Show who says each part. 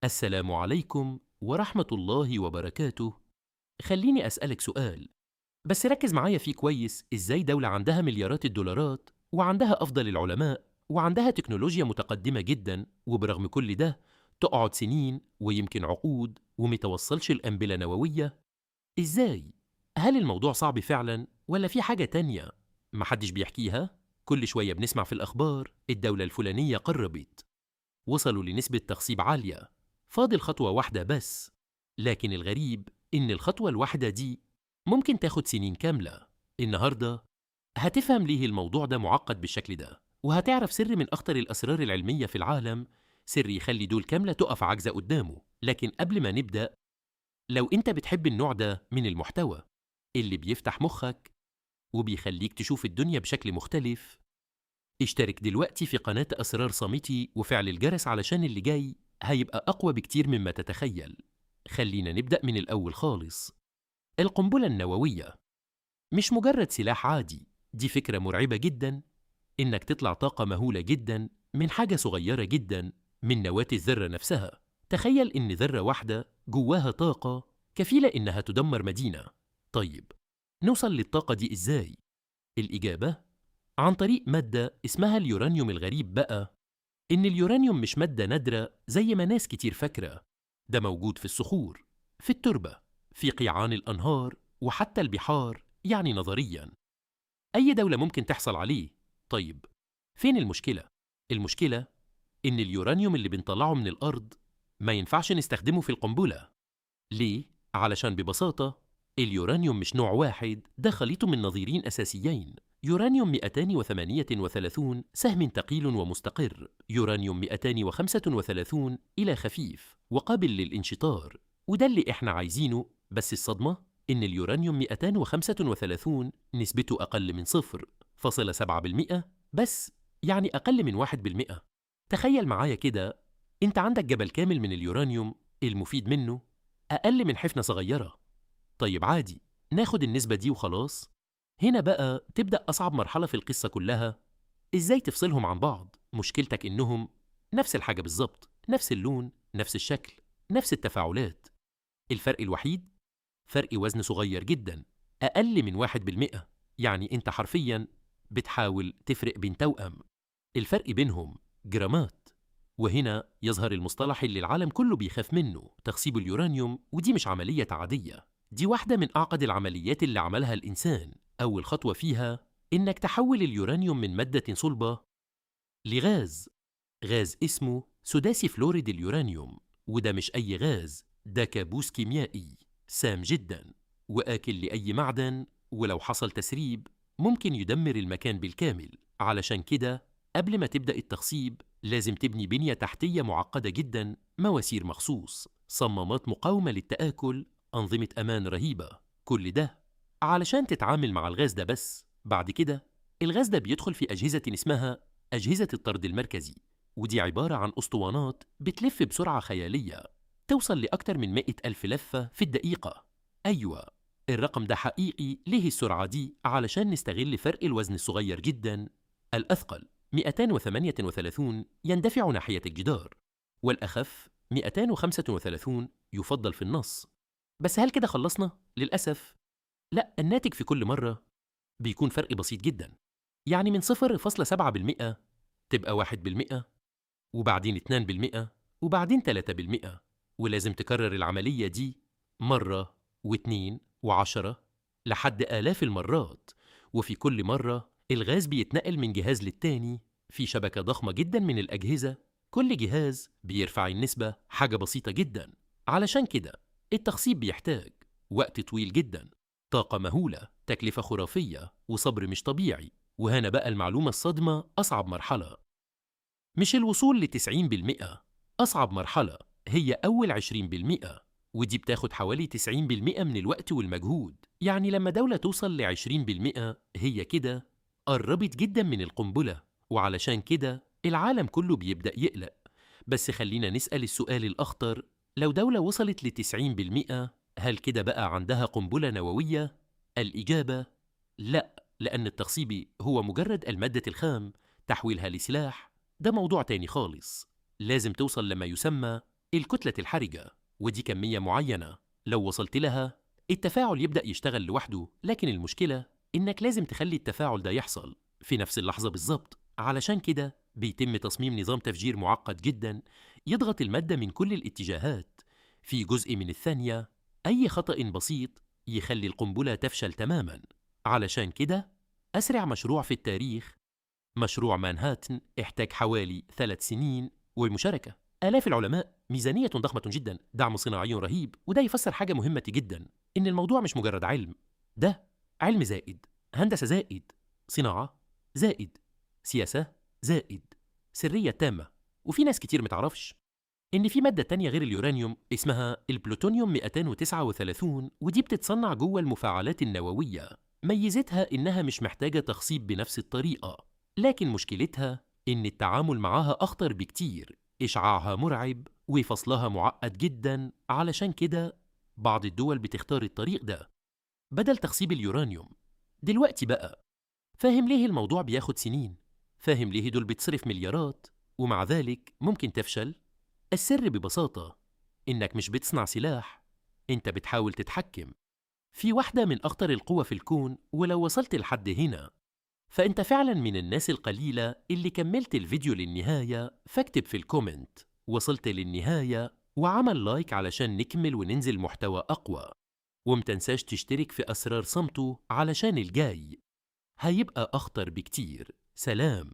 Speaker 1: السلام عليكم ورحمة الله وبركاته. خليني أسألك سؤال، بس ركز معايا فيه كويس. إزاي دولة عندها مليارات الدولارات وعندها أفضل العلماء وعندها تكنولوجيا متقدمة جدا، وبرغم كل ده تقعد سنين ويمكن عقود ومتوصلش الأنبلة نووية؟ إزاي؟ هل الموضوع صعب فعلا ولا في حاجة تانية محدش بيحكيها؟ كل شوية بنسمع في الأخبار الدولة الفلانية قربت، وصلوا لنسبة تخصيب عالية، فاضل خطوة واحدة بس. لكن الغريب إن الخطوة الواحدة دي ممكن تاخد سنين كاملة. النهاردة هتفهم ليه الموضوع ده معقد بالشكل ده، وهتعرف سر من أخطر الأسرار العلمية في العالم، سر يخلي دول كاملة تقف عاجزة قدامه. لكن قبل ما نبدأ، لو أنت بتحب النوع ده من المحتوى اللي بيفتح مخك وبيخليك تشوف الدنيا بشكل مختلف، اشترك دلوقتي في قناة أسرار صامتي وفعل الجرس علشان اللي جاي هيبقى أقوى بكتير مما تتخيل. خلينا نبدأ من الأول خالص. القنبلة النووية مش مجرد سلاح عادي، دي فكرة مرعبة جدا. إنك تطلع طاقة مهولة جدا من حاجة صغيرة جدا، من نواة الذرة نفسها. تخيل إن ذرة واحدة جواها طاقة كفيلة إنها تدمر مدينة. طيب، نوصل للطاقة دي إزاي؟ الإجابة عن طريق مادة اسمها اليورانيوم. الغريب بقى إن اليورانيوم مش مادة نادرة زي ما ناس كتير فاكرة. ده موجود في الصخور، في التربة، في قيعان الأنهار، وحتى البحار. يعني نظرياً أي دولة ممكن تحصل عليه. طيب، فين المشكلة؟ المشكلة إن اليورانيوم اللي بنطلعه من الأرض ما ينفعش نستخدمه في القنبلة. ليه؟ علشان ببساطة اليورانيوم مش نوع واحد، ده خليط من نظيرين أساسيين. يورانيوم 238 سهم ثقيل ومستقر، يورانيوم 235 إلى خفيف وقابل للانشطار، وده اللي إحنا عايزينه. بس الصدمة إن اليورانيوم 235 نسبته أقل من 0.7% بس، يعني أقل من 1%. تخيل معايا كده، أنت عندك جبل كامل من اليورانيوم، المفيد منه أقل من حفنة صغيرة. طيب عادي، ناخد النسبة دي وخلاص. هنا بقى تبدأ أصعب مرحلة في القصة كلها. إزاي تفصلهم عن بعض؟ مشكلتك إنهم نفس الحاجة بالظبط، نفس اللون، نفس الشكل، نفس التفاعلات. الفرق الوحيد فرق وزن صغير جدا، أقل من 1%. يعني أنت حرفيا بتحاول تفرق بين توأم، الفرق بينهم جرامات. وهنا يظهر المصطلح اللي العالم كله بيخاف منه، تخصيب اليورانيوم. ودي مش عملية عادية، دي واحدة من أعقد العمليات اللي عملها الإنسان. أول خطوة فيها إنك تحول اليورانيوم من مادة صلبة لغاز، غاز اسمه سداسي فلوريد اليورانيوم. وده مش أي غاز، ده كابوس كيميائي سام جدا وآكل لأي معدن، ولو حصل تسريب ممكن يدمر المكان بالكامل. علشان كده قبل ما تبدأ التخصيب لازم تبني بنية تحتية معقدة جدا، مواسير مخصوص، صمامات مقاومة للتآكل، أنظمة أمان رهيبة. كل ده علشان تتعامل مع الغاز ده. بس بعد كده الغاز ده بيدخل في أجهزة اسمها أجهزة الطرد المركزي، ودي عبارة عن أسطوانات بتلف بسرعة خيالية، توصل لأكتر من 100 ألف لفة في الدقيقة. أيوة، الرقم ده حقيقي. ليه السرعة دي؟ علشان نستغل فرق الوزن الصغير جدا. الأثقل 238 يندفع ناحية الجدار، والأخف 235 يفضل في النص. بس هل كده خلصنا؟ للأسف لا، الناتج في كل مرة بيكون فرق بسيط جدا. يعني من 0.7% تبقى 1%، وبعدين 2%، وبعدين 3%. ولازم تكرر العملية دي مرة واتنين وعشرة لحد آلاف المرات. وفي كل مرة الغاز بيتنقل من جهاز للتاني في شبكة ضخمة جدا من الأجهزة، كل جهاز بيرفع النسبة حاجة بسيطة جدا. علشان كده التخصيب بيحتاج وقت طويل جدا، طاقة مهولة، تكلفة خرافية، وصبر مش طبيعي. وهنا بقى المعلومة الصادمة، أصعب مرحلة مش الوصول ل90%، أصعب مرحلة هي أول 20%، ودي بتاخد حوالي 90% من الوقت والمجهود. يعني لما دولة توصل ل20% هي كده قربت جدا من القنبلة، وعلشان كده العالم كله بيبدأ يقلق. بس خلينا نسأل السؤال الأخطر، لو دولة وصلت ل90% هل كده بقى عندها قنبلة نووية؟ الإجابة لا، لأن التخصيب هو مجرد المادة الخام، تحويلها لسلاح ده موضوع تاني خالص. لازم توصل لما يسمى الكتلة الحرجة، ودي كمية معينة لو وصلت لها التفاعل يبدأ يشتغل لوحده، لكن المشكلة إنك لازم تخلي التفاعل ده يحصل في نفس اللحظة بالظبط. علشان كده بيتم تصميم نظام تفجير معقد جدا يضغط المادة من كل الاتجاهات في جزء من الثانية. أي خطأ بسيط يخلي القنبلة تفشل تماما. علشان كده أسرع مشروع في التاريخ، مشروع مانهاتن، احتاج حوالي 3 سنين ومشاركة آلاف العلماء، ميزانية ضخمة جدا، دعم صناعي رهيب. وده يفسر حاجة مهمة جدا، إن الموضوع مش مجرد علم، ده علم زائد هندسة زائد صناعة زائد سياسة زائد سرية تامة. وفي ناس كتير متعرفش إن في مادة تانية غير اليورانيوم اسمها البلوتونيوم 239، ودي بتتصنع جوه المفاعلات النووية. ميزتها إنها مش محتاجة تخصيب بنفس الطريقة، لكن مشكلتها إن التعامل معاها أخطر بكتير، إشعاعها مرعب وفصلها معقد جدا. علشان كده بعض الدول بتختار الطريق ده بدل تخصيب اليورانيوم. دلوقتي بقى فاهم ليه الموضوع بياخد سنين؟ فاهم ليه دول بتصرف مليارات ومع ذلك ممكن تفشل؟ السر ببساطة إنك مش بتصنع سلاح، إنت بتحاول تتحكم في واحدة من أخطر القوى في الكون. ولو وصلت لحد هنا فأنت فعلا من الناس القليلة اللي كملت الفيديو للنهاية. فاكتب في الكومنت وصلت للنهاية وعمل لايك علشان نكمل وننزل محتوى أقوى. ومتنساش تشترك في أسرار صمته علشان الجاي هيبقى أخطر بكتير. سلام.